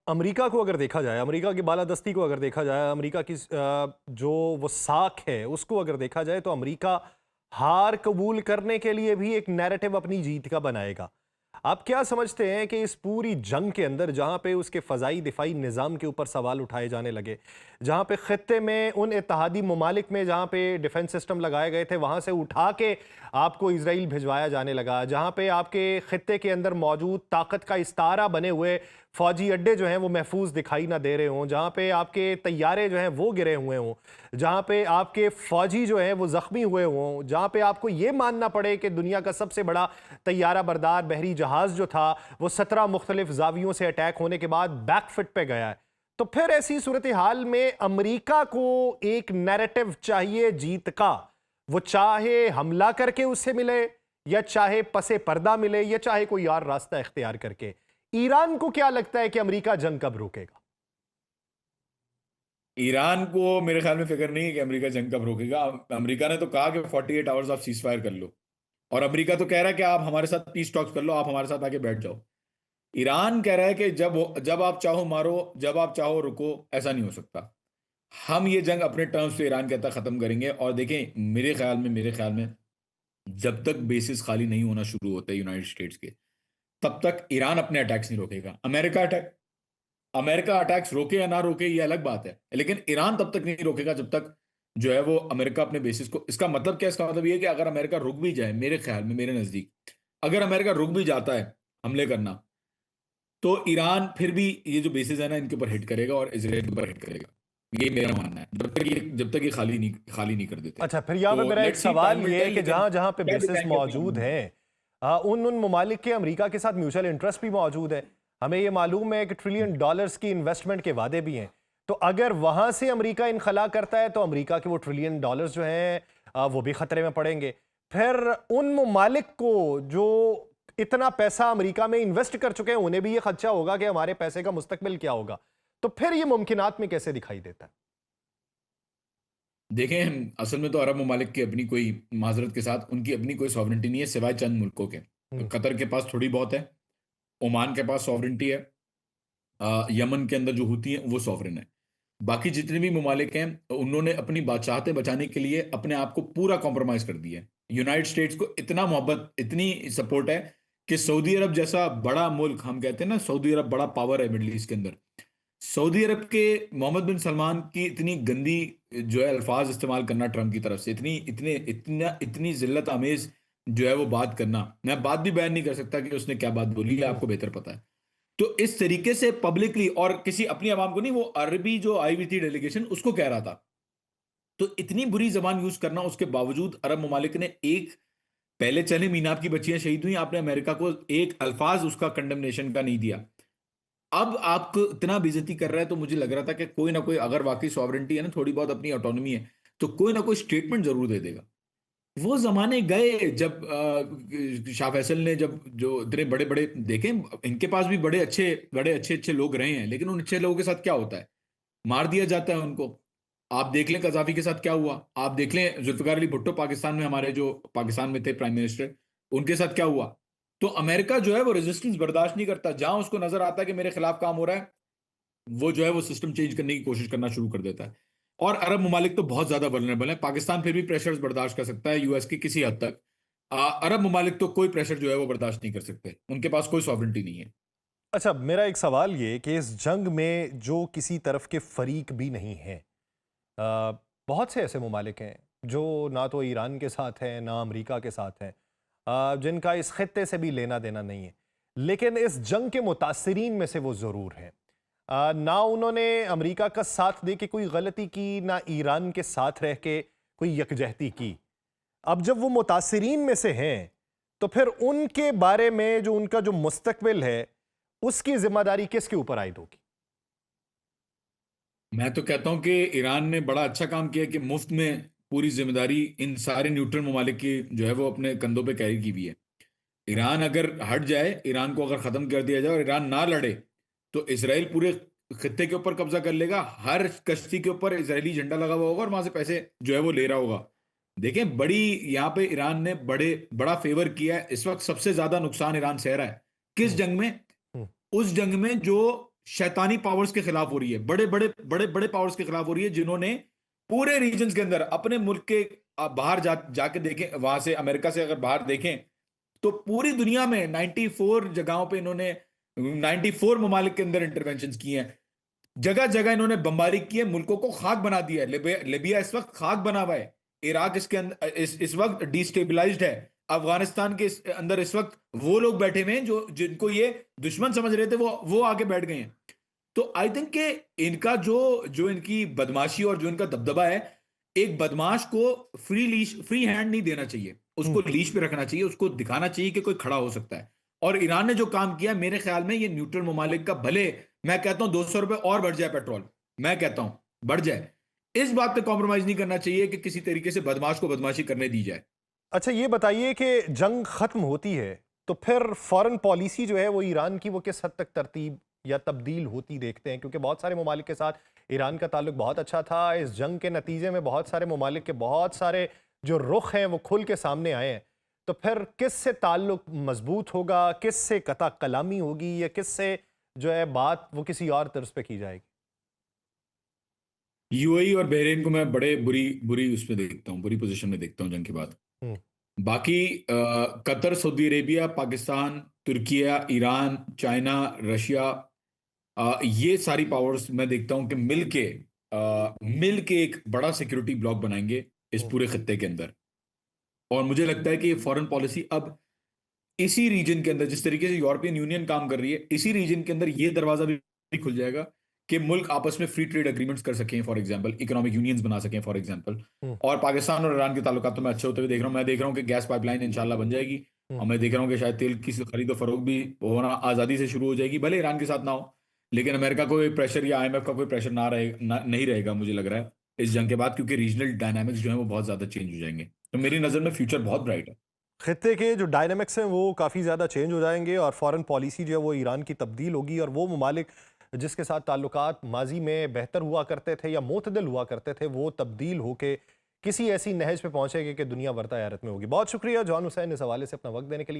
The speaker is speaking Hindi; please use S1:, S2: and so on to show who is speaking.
S1: अमेरिका को अगर देखा जाए, अमेरिका की बालादस्ती को अगर देखा जाए, अमेरिका की जो वो साख है उसको अगर देखा जाए, तो अमेरिका हार कबूल करने के लिए भी एक नैरेटिव अपनी जीत का बनाएगा। आप क्या समझते हैं कि इस पूरी जंग के अंदर जहां पे उसके फ़ज़ाई दिफाई निज़ाम के ऊपर सवाल उठाए जाने लगे, जहां पे ख़ित्ते में उन इत्तहादी ममालिक में जहां पे डिफेंस सिस्टम लगाए गए थे वहां से उठा के आपको इसराइल भिजवाया जाने लगा, जहां पे आपके ख़ित्ते के अंदर मौजूद ताकत का इस्तारा बने हुए फौजी अड्डे जो हैं वो महफूज दिखाई ना दे रहे हों, जहां पे आपके तैयारे जो हैं वो गिरे हुए हों, जहां पे आपके फौजी जो हैं वो जख्मी हुए हों, जहां पे आपको ये मानना पड़े कि दुनिया का सबसे बड़ा तैयारा बरदार बहरी जहाज जो था वो 17 मुख्तलिफ जावियों से अटैक होने के बाद बैकफिट पे गया है। तो फिर ऐसी सूरत हाल में अमेरिका को एक नैरेटिव चाहिए जीत का, वो चाहे हमला करके उससे मिले, या चाहे पसे पर्दा मिले, या चाहे कोई और रास्ता इख्तियार करके। ईरान को क्या लगता है कि अमेरिका जंग कब रोकेगा?
S2: ईरान को मेरे ख्याल में फिक्र नहीं है कि अमेरिका जंग कब रोकेगा। अमेरिका ने तो कहा कि 48 आवर्स आप सीज फायर कर लो, और अमेरिका तो कह रहा है कि आप हमारे साथ पीस टॉक्स कर लो, आप हमारे साथ आके बैठ जाओ। ईरान कह रहा है कि जब जब आप चाहो मारो, जब आप चाहो रुको, ऐसा नहीं हो सकता। हम ये जंग अपने टर्म्स पे, ईरान कहता, खत्म करेंगे। और देखें, मेरे ख्याल में जब तक बेसिस खाली नहीं होना शुरू होते यूनाइटेड स्टेट्स के, तब तक ईरान अपने अटैक्स नहीं रोकेगा। अमेरिका अटैक्स रोके या ना रोके ये अलग बात है, लेकिन ईरान तब तक नहीं रोकेगा जब तक जो है वो अमेरिका अपने बेसिस को। इसका मतलब क्या? इसका मतलब ये है कि अगर अमेरिका रुक भी जाए, मेरे ख्याल में, मेरे नजदीक, अगर अमेरिका रुक भी जाता है हमले करना, तो ईरान फिर भी ये जो बेसिस है ना, इनके ऊपर हिट करेगा और इसराइल के ऊपर हिट करेगा। ये मेरा मानना है, जब तक ये खाली नहीं कर देते।
S1: अच्छा, फिर यहाँ
S2: तो
S1: पे मेरा एक
S2: लेट्स सी,
S1: सवाल
S2: टाइम विल
S1: ये है
S2: टेल।
S1: कि
S2: लेकिन
S1: जहां जहां पे
S2: क्या
S1: बेसिस
S2: दिखाएंगे अपनी
S1: मौजूद
S2: आर्मी?
S1: हैं, उन उन ममालिक के अमेरिका के साथ म्यूचुअल इंटरेस्ट भी मौजूद है। हमें ये मालूम है कि ट्रिलियन डॉलर्स की इन्वेस्टमेंट के वादे भी हैं। तो अगर वहां से अमेरिका इनखला करता है, तो अमेरिका के वो ट्रिलियन डॉलर्स जो हैं वो भी खतरे में पड़ेंगे। फिर उन ममालिक को जो इतना पैसा अमेरिका में इन्वेस्ट कर चुके हैं, उन्हें भी ये खदशा होगा कि हमारे पैसे का मुस्तकबिल क्या होगा। तो फिर ये मुमकिनात में कैसे दिखाई देता है?
S2: देखें, असल में तो अरब ममालिक की अपनी कोई, माजरत के साथ, उनकी अपनी कोई सॉवरेंटी नहीं है सिवाय चंद मुल्कों के।
S1: हम्म।
S2: कतर के पास थोड़ी बहुत है, ओमान के पास सॉवरेंटी है, यमन के अंदर जो होती है वो सॉवरेन है। बाकी जितने भी ममालिक हैं, उन्होंने अपनी बादशाहतें बचाने के लिए अपने आप को पूरा कॉम्प्रोमाइज कर दिया है। यूनाइटेड स्टेट्स को इतना मोहब्बत, इतनी सपोर्ट है कि सऊदी अरब जैसा बड़ा मुल्क, हम कहते हैं ना सऊदी अरब बड़ा पावर है मिडल ईस्ट के अंदर, सऊदी अरब के मोहम्मद बिन सलमान की इतनी गंदी जो है अल्फाज इस्तेमाल करना ट्रम्प की तरफ से, इतनी इतने इतना इतनी जिल्लत आमेज जो है वो बात करना, मैं बात भी बयान नहीं कर सकता कि उसने क्या बात बोली है,
S1: हम्म।
S2: आपको बेहतर पता है। तो इस तरीके से पब्लिकली, और किसी अपनी आवाम को नहीं, वो अरबी जो आई हुई थी डेलीगेशन, उसको कह रहा था। तो इतनी बुरी जबान यूज करना, उसके बावजूद अरब ममालिक ने एक, पहले चले मीनाब की बच्चियां शहीद हुई, आपने अमेरिका को एक अल्फाज उसका कंडेमनेशन का नहीं दिया। अब आपको इतना बेइज्जती कर रहा है, तो मुझे लग रहा था कि कोई ना कोई, अगर वाकई सॉवरेंटी है ना, थोड़ी बहुत अपनी ऑटोनॉमी है, तो कोई ना कोई स्टेटमेंट जरूर दे देगा। वो जमाने गए जब शाह फैसल ने, जब जो इतने बड़े बड़े, देखें इनके पास भी बड़े अच्छे अच्छे लोग रहे हैं, लेकिन उन अच्छे लोगों के साथ क्या होता है? मार दिया जाता है उनको। आप देख लें कजाफी के साथ क्या हुआ, आप देख लें जुल्फिकार अली भुट्टो पाकिस्तान में, हमारे जो पाकिस्तान में थे प्राइम मिनिस्टर, उनके साथ क्या हुआ। तो अमेरिका जो है वो रेजिस्टेंस बर्दाश्त नहीं करता, जहां उसको नजर आता है कि मेरे खिलाफ काम हो रहा है, वो जो है वो सिस्टम चेंज करने की कोशिश करना शुरू कर देता है। और अरब ममालिक तो बहुत ज्यादा वल्नरेबल है। पाकिस्तान फिर भी प्रेशर्स बर्दाश्त कर सकता है यूएस की किसी हद तक। अरब ममालिक तो कोई प्रेशर जो है वो बर्दाश्त नहीं कर सकते, उनके पास कोई सॉवरेंटी नहीं है।
S1: अच्छा, मेरा एक सवाल ये कि इस जंग में जो किसी तरफ के फरीक भी नहीं हैं, अ, बहुत से ऐसे ममालिक हैं जो ना तो ईरान के साथ हैं ना अमेरिका के साथ हैं, जिनका इस खत्ते से भी लेना देना नहीं है, लेकिन इस जंग के मुतासरीन में से वो ज़रूर हैं। ना उन्होंने अमेरिका का साथ दे के कोई गलती की, ना ईरान के साथ रह के कोई यकजहती की। अब जब वो मुतासरीन में से हैं, तो फिर उनके बारे में जो उनका जो मुस्तकबिल है, उसकी जिम्मेदारी किसके ऊपर आयद होगी?
S2: मैं तो कहता हूं कि ईरान ने बड़ा अच्छा काम किया कि मुफ्त में पूरी जिम्मेदारी इन सारे न्यूट्रल ममालिक की जो है वो अपने कंधों पे कैरी की हुई है। ईरान अगर हट जाए, ईरान को अगर खत्म कर दिया जाए और ईरान ना लड़े, तो इसराइल पूरे खत्ते के ऊपर कब्जा कर लेगा। हर कश्ती के ऊपर इसराइली झंडा लगा हुआ होगा और वहां से पैसे जो है वो ले रहा होगा। देखें, बड़ी यहाँ पे ईरान ने बड़ा फेवर किया है। इस वक्त सबसे ज्यादा नुकसान ईरान सह रहा है किस
S1: हम्म।
S2: जंग में?
S1: हम्म।
S2: उस जंग में जो शैतानी पावर्स के खिलाफ हो रही है, बड़े बड़े बड़े बड़े पावर्स के खिलाफ हो रही है, जिन्होंने पूरे रीजन्स के अंदर अपने मुल्क के आप बाहर जाके देखें, वहां से अमेरिका से अगर बाहर देखें तो पूरी दुनिया में 94 जगहों पे इन्होंने 94 ममालिक के अंदर इंटरवेंशन किए हैं। जगह जगह इन्होंने बमबारी की है, मुल्कों को खाक बना दिया है। लिबिया इस वक्त खाक बना हुआ है। इराक इसके अंदर इस वक्त डिस्टेबलाइज्ड है। अफगानिस्तान के अंदर इस वक्त वो लोग बैठे हुए हैं जो जिनको ये दुश्मन समझ रहे थे, वो आके बैठ गए हैं। तो आई थिंक कि इनका जो जो इनकी बदमाशी और जो इनका दबदबा है, एक बदमाश को फ्री हैंड नहीं देना चाहिए, उसको लीश पे रखना चाहिए, उसको दिखाना चाहिए कि कोई खड़ा हो सकता है। और ईरान ने जो काम किया, मेरे ख्याल में ये न्यूट्रल ममालिक का, भले मैं कहता हूं 200 रुपए और बढ़ जाए पेट्रोल, मैं कहता हूं बढ़ जाए, इस बात पे कॉम्प्रोमाइज नहीं करना चाहिए कि किसी तरीके से बदमाश को बदमाशी करने दी जाए।
S1: अच्छा, ये बताइए कि जंग खत्म होती है तो फिर फॉरेन पॉलिसी जो है वो ईरान की वो किस हद तक तरतीब या तब्दील होती देखते हैं? क्योंकि बहुत सारे ममालिक के साथ ईरान का ताल्लुक बहुत अच्छा था। इस जंग के नतीजे में बहुत सारे ममालिक के बहुत सारे जो रुख हैं वो खुल के सामने आए हैं। तो फिर किस से ताल्लुक मजबूत होगा, किस से कता कलामी होगी, या किस से जो है बात वो किसी और तर्ज पे की जाएगी?
S2: यूएई और बहरीन को मैं बड़े बुरी बुरी उसमें देखता हूँ, बुरी पोजीशन में देखता हूँ जंग के बाद।
S1: हम्म।
S2: बाकी Qatar, Saudi Arabia, Pakistan, Türkiye, Iran, China, Russia, ये सारी पावर्स मैं देखता हूं कि मिल के एक बड़ा सिक्योरिटी ब्लॉक बनाएंगे इस
S1: हम्म।
S2: पूरे खत्ते के अंदर। और मुझे लगता है कि फॉरेन पॉलिसी अब इसी रीजन के अंदर, जिस तरीके से यूरोपियन यूनियन काम कर रही है, इसी रीजन के अंदर ये दरवाजा भी खुल जाएगा कि मुल्क आपस में फ्री ट्रेड एग्रीमेंट्स कर सकें, फॉर एग्जांपल इकोनॉमिक यूनियंस बना सकें, फॉर एग्जांपल।
S1: हम्म।
S2: और पाकिस्तान और ईरान के ताल्लुकात तो मैं अच्छे होते हुए देख रहा हूँ। मैं देख रहा हूँ कि गैस पाइपलाइन इंशाल्लाह बन जाएगी,
S1: हम्म।
S2: और मैं देख रहा हूँ कि शायद तेल की खरीदो फरोख्त भी होना आज़ादी से शुरू हो जाएगी, भले ईरान के साथ ना हो, लेकिन अमेरिका को कोई प्रेशर या आईएमएफ का कोई प्रेशर नहीं रहेगा, मुझे लग रहा है इस जंग के बाद, क्योंकि रीजनल डायनामिक्स जो है वो बहुत ज्यादा चेंज हो जाएंगे। तो मेरी नजर में फ्यूचर बहुत ब्राइट है।
S1: खित्ते के जो डायनामिक्स हैं वो काफ़ी ज़्यादा चेंज हो जाएंगे और फॉरेन पॉलिसी जो है वो ईरान की तब्दील होगी, और वो ममालिक जिसके साथ ताल्लुकात माजी में बेहतर हुआ करते थे या मोतदिल हुआ करते थे, वो तब्दील होके किसी ऐसी नहज पे पहुंचेंगे कि दुनिया बरता हैरत में होगी। बहुत शुक्रिया जॉन हुसैन इस हवाले से अपना वक्त देने के लिए।